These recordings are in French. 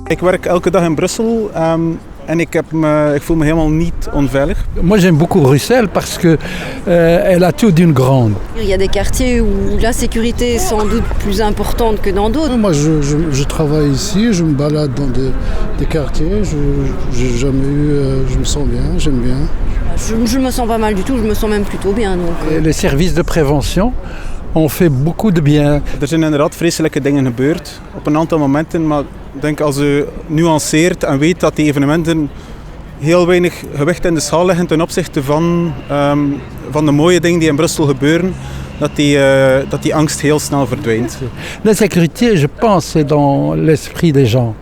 Ik werk elke dag in Brussel en ik voel me helemaal niet onveilig. Moi j'aime beaucoup Bruxelles parce que elle a tout d'une grande. Il y a des quartiers où la sécurité est sans doute plus importante que dans d'autres. Moi je travaille ici, je me balade dans des quartiers, je me sens bien, j'aime bien. Je me sens pas mal du tout, je me sens même plutôt bien. Donc. Les services de prévention ont fait beaucoup de bien. Er zijn inderdaad vreselijke dingen gebeurd op een aantal momenten, maar ik denk als u nuanceert en weet dat die evenementen heel weinig gewicht in de schaal leggen ten opzichte van de mooie dingen die in Brussel gebeuren, dat die angst heel snel verdwijnt. La sécurité, je pense, c'est dans l'esprit des gens.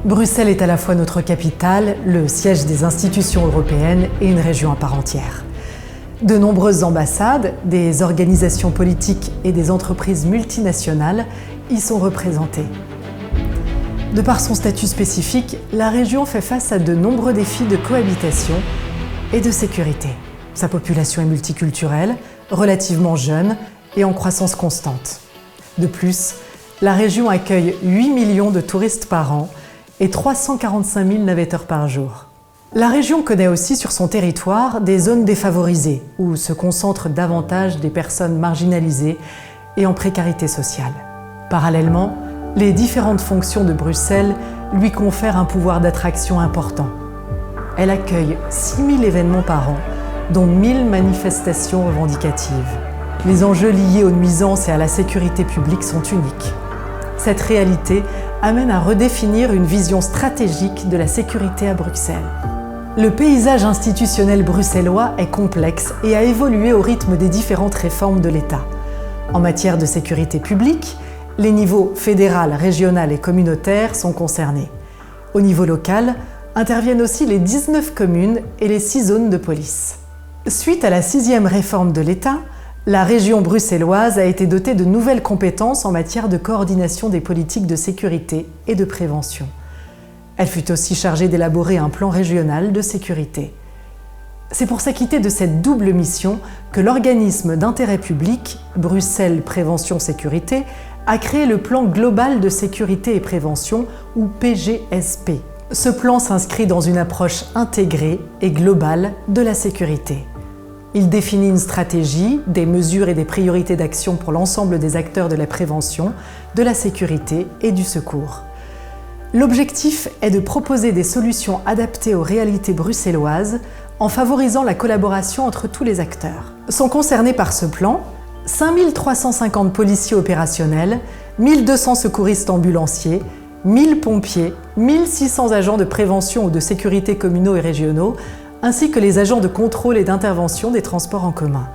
Bruxelles est à la fois notre capitale, le siège des institutions européennes et une région à part entière. De nombreuses ambassades, des organisations politiques et des entreprises multinationales y sont représentées. De par son statut spécifique, la région fait face à de nombreux défis de cohabitation et de sécurité. Sa population est multiculturelle, relativement jeune et en croissance constante. De plus, la région accueille 8 millions de touristes par an et 345 000 navetteurs par jour. La région connaît aussi sur son territoire des zones défavorisées, où se concentrent davantage des personnes marginalisées et en précarité sociale. Parallèlement, les différentes fonctions de Bruxelles lui confèrent un pouvoir d'attraction important. Elle accueille 6 000 événements par an, dont 1 000 manifestations revendicatives. Les enjeux liés aux nuisances et à la sécurité publique sont uniques. Cette réalité amène à redéfinir une vision stratégique de la sécurité à Bruxelles. Le paysage institutionnel bruxellois est complexe et a évolué au rythme des différentes réformes de l'État. En matière de sécurité publique, les niveaux fédéral, régional et communautaire sont concernés. Au niveau local, interviennent aussi les 19 communes et les 6 zones de police. Suite à la 6e réforme de l'État, la région bruxelloise a été dotée de nouvelles compétences en matière de coordination des politiques de sécurité et de prévention. Elle fut aussi chargée d'élaborer un plan régional de sécurité. C'est pour s'acquitter de cette double mission que l'organisme d'intérêt public, Bruxelles Prévention Sécurité, a créé le plan global de sécurité et prévention, ou PGSP. Ce plan s'inscrit dans une approche intégrée et globale de la sécurité. Il définit une stratégie, des mesures et des priorités d'action pour l'ensemble des acteurs de la prévention, de la sécurité et du secours. L'objectif est de proposer des solutions adaptées aux réalités bruxelloises en favorisant la collaboration entre tous les acteurs. Sont concernés par ce plan 5 350 policiers opérationnels, 1 200 secouristes ambulanciers, 1 000 pompiers, 1 600 agents de prévention ou de sécurité communaux et régionaux, ainsi que les agents de contrôle et d'intervention des transports en commun,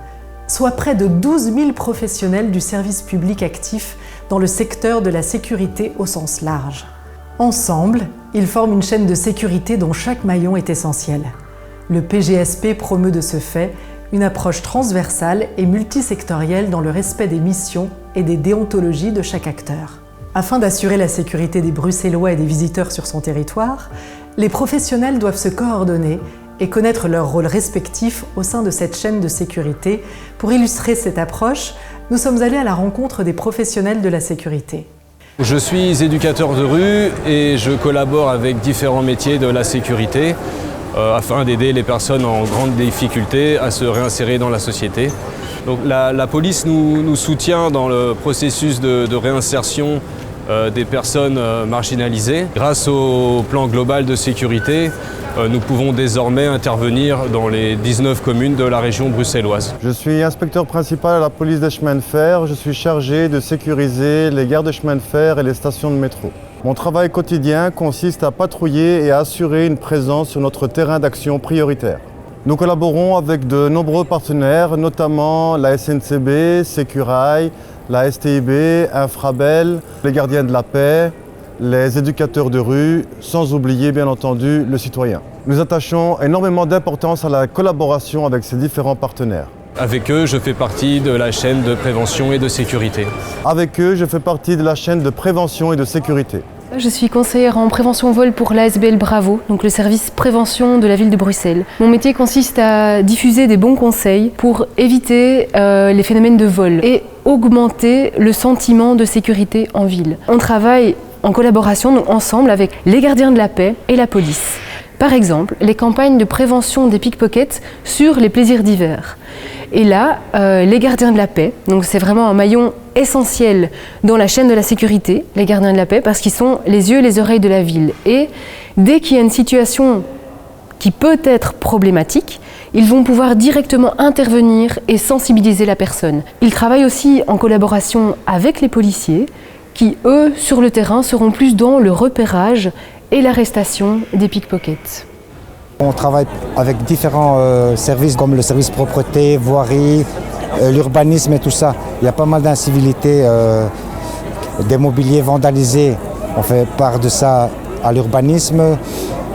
soit près de 12 000 professionnels du service public actifs dans le secteur de la sécurité au sens large. Ensemble, ils forment une chaîne de sécurité dont chaque maillon est essentiel. Le PGSP promeut de ce fait une approche transversale et multisectorielle dans le respect des missions et des déontologies de chaque acteur. Afin d'assurer la sécurité des Bruxellois et des visiteurs sur son territoire, les professionnels doivent se coordonner et connaître leur rôle respectif au sein de cette chaîne de sécurité. Pour illustrer cette approche, nous sommes allés à la rencontre des professionnels de la sécurité. Je suis éducateur de rue et je collabore avec différents métiers de la sécurité afin d'aider les personnes en grande difficulté à se réinsérer dans la société. Donc la police nous soutient dans le processus de réinsertion des personnes marginalisées. Grâce au plan global de sécurité, nous pouvons désormais intervenir dans les 19 communes de la région bruxelloise. Je suis inspecteur principal à la police des chemins de fer. Je suis chargé de sécuriser les gares de chemin de fer et les stations de métro. Mon travail quotidien consiste à patrouiller et à assurer une présence sur notre terrain d'action prioritaire. Nous collaborons avec de nombreux partenaires, notamment la SNCB, Sécurail, la STIB, Infrabel, les gardiens de la paix, les éducateurs de rue, sans oublier bien entendu le citoyen. Nous attachons énormément d'importance à la collaboration avec ces différents partenaires. Avec eux, je fais partie de la chaîne de prévention et de sécurité. Avec eux, je fais partie de la chaîne de prévention et de sécurité. Je suis conseillère en prévention vol pour l'ASBL Bravo, donc le service prévention de la ville de Bruxelles. Mon métier consiste à diffuser des bons conseils pour éviter les phénomènes de vol et augmenter le sentiment de sécurité en ville. On travaille en collaboration, donc ensemble, avec les gardiens de la paix et la police. Par exemple, les campagnes de prévention des pickpockets sur les plaisirs d'hiver. Et là, les gardiens de la paix, donc c'est vraiment un maillon essentiel dans la chaîne de la sécurité, les gardiens de la paix, parce qu'ils sont les yeux et les oreilles de la ville. Et dès qu'il y a une situation qui peut être problématique, ils vont pouvoir directement intervenir et sensibiliser la personne. Ils travaillent aussi en collaboration avec les policiers, qui, eux, sur le terrain, seront plus dans le repérage et l'arrestation des pickpockets. On travaille avec différents services comme le service propreté, voirie, l'urbanisme et tout ça. Il y a pas mal d'incivilités, des mobiliers vandalisés. On fait part de ça à l'urbanisme.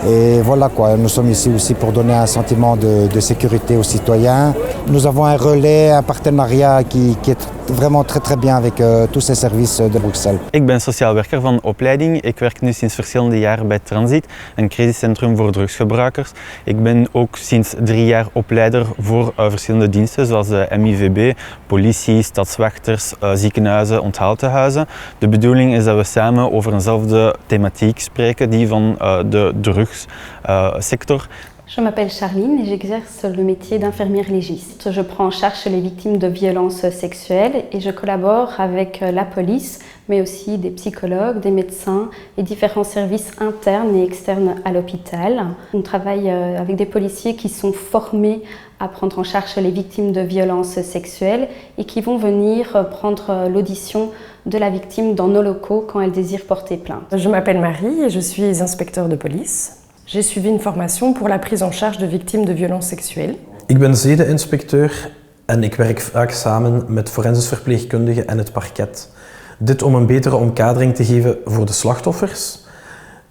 Et voilà quoi, nous sommes ici aussi pour donner un sentiment de sécurité aux citoyens. Nous avons un relais, un partenariat qui est vraiment très bien avec tous ces services de Bruxelles. Ik ben sociaal werker van opleiding. Ik werk nu sinds verschillende jaren bij Transit, een crisiscentrum voor drugsgebruikers. Ik ben ook sinds 3 jaar opleider voor verschillende diensten zoals de MIVB, politie, stadswachters, ziekenhuizen, onthaaltehuizen. De bedoeling is dat we samen over eenzelfde thematiek spreken, die van de drugssector. Je m'appelle Charline et j'exerce le métier d'infirmière légiste. Je prends en charge les victimes de violences sexuelles et je collabore avec la police, mais aussi des psychologues, des médecins et différents services internes et externes à l'hôpital. On travaille avec des policiers qui sont formés à prendre en charge les victimes de violences sexuelles et qui vont venir prendre l'audition de la victime dans nos locaux quand elle désire porter plainte. Je m'appelle Marie et je suis inspecteur de police. J'ai suivi une formation pour la prise en charge de victimes de violences sexuelles. Ik ben zedeninspecteur en ik werk vaak samen met forensisch verpleegkundigen en het parket. Dit om een betere omkadering te geven voor de slachtoffers.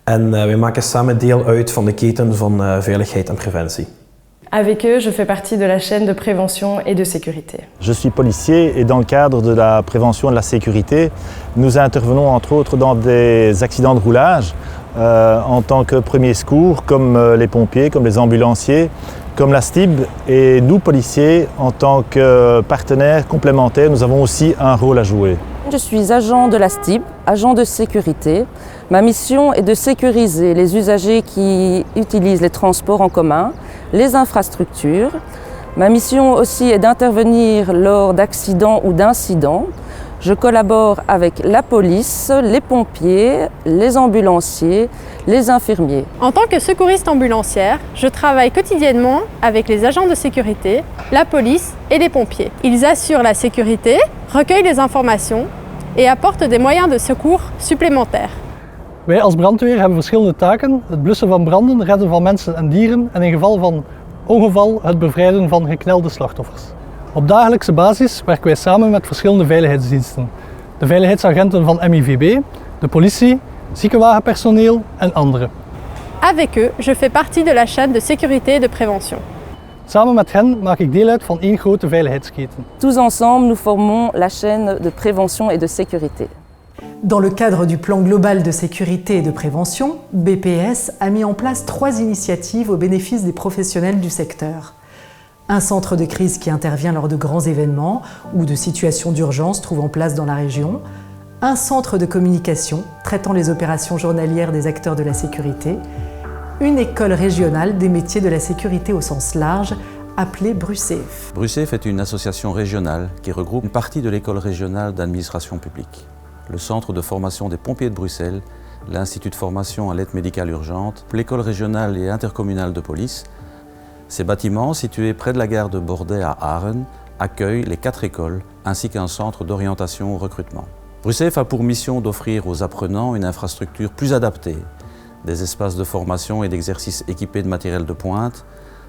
En wij maken samen deel uit van de keten van veiligheid en preventie. Avec eux, je fais partie de la chaîne de prévention et de sécurité. Je suis policier et dans le cadre de la prévention et de la sécurité, nous intervenons entre autres dans des accidents de roulage en tant que premiers secours, comme les pompiers, comme les ambulanciers, comme la STIB. Et nous, policiers, en tant que partenaires complémentaires, nous avons aussi un rôle à jouer. Je suis agent de la STIB, agent de sécurité. Ma mission est de sécuriser les usagers qui utilisent les transports en commun, les infrastructures. Ma mission aussi est d'intervenir lors d'accidents ou d'incidents. Je collabore avec la police, les pompiers, les ambulanciers, les infirmiers. En tant que secouriste ambulancière, je travaille quotidiennement avec les agents de sécurité, la police et les pompiers. Ils assurent la sécurité, recueillent les informations et apportent des moyens de secours supplémentaires. Wij als brandweer hebben verschillende taken: het blussen van branden, redden van mensen en dieren en in geval van ongeval het bevrijden van geknelde slachtoffers. Op dagelijkse basis werken wij samen met verschillende veiligheidsdiensten. De veiligheidsagenten van MIVB, de politie, ziekenwagenpersoneel en anderen. Avec eux, je fais partie de la chaîne de sécurité et de prévention. Samen met hen maak ik deel uit van één grote veiligheidsketen. Tous ensemble, nous formons la chaîne de prévention et de sécurité. Dans le cadre du plan global de sécurité et de prévention, BPS a mis en place 3 initiatives au bénéfice des professionnels du secteur. Un centre de crise qui intervient lors de grands événements ou de situations d'urgence trouvant place dans la région, un centre de communication traitant les opérations journalières des acteurs de la sécurité, une école régionale des métiers de la sécurité au sens large, appelée BRUCEF. BRUCEF est une association régionale qui regroupe une partie de l'école régionale d'administration publique, le centre de formation des pompiers de Bruxelles, l'Institut de formation à l'aide médicale urgente, l'école régionale et intercommunale de police. Ces bâtiments, situés près de la gare de Bordet à Aren, accueillent les 4 écoles ainsi qu'un centre d'orientation au recrutement. BRUCEF a pour mission d'offrir aux apprenants une infrastructure plus adaptée, des espaces de formation et d'exercice équipés de matériel de pointe,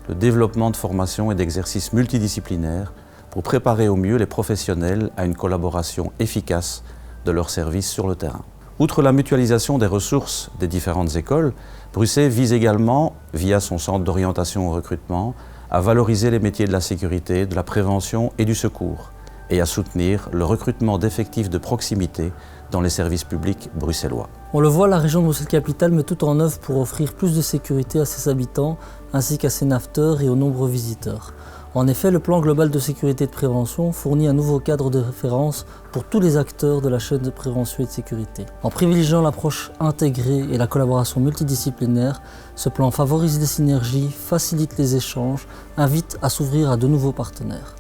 le développement de formations et d'exercices multidisciplinaires pour préparer au mieux les professionnels à une collaboration efficace de leurs services sur le terrain. Outre la mutualisation des ressources des différentes écoles, BRUCEF vise également, via son centre d'orientation au recrutement, à valoriser les métiers de la sécurité, de la prévention et du secours, et à soutenir le recrutement d'effectifs de proximité dans les services publics bruxellois. On le voit, la région de Bruxelles-Capitale met tout en œuvre pour offrir plus de sécurité à ses habitants ainsi qu'à ses naveteurs et aux nombreux visiteurs. En effet, le plan global de sécurité et de prévention fournit un nouveau cadre de référence pour tous les acteurs de la chaîne de prévention et de sécurité. En privilégiant l'approche intégrée et la collaboration multidisciplinaire, ce plan favorise les synergies, facilite les échanges, invite à s'ouvrir à de nouveaux partenaires.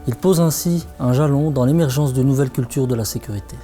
Il pose ainsi un jalon dans l'émergence de nouvelles cultures de la sécurité.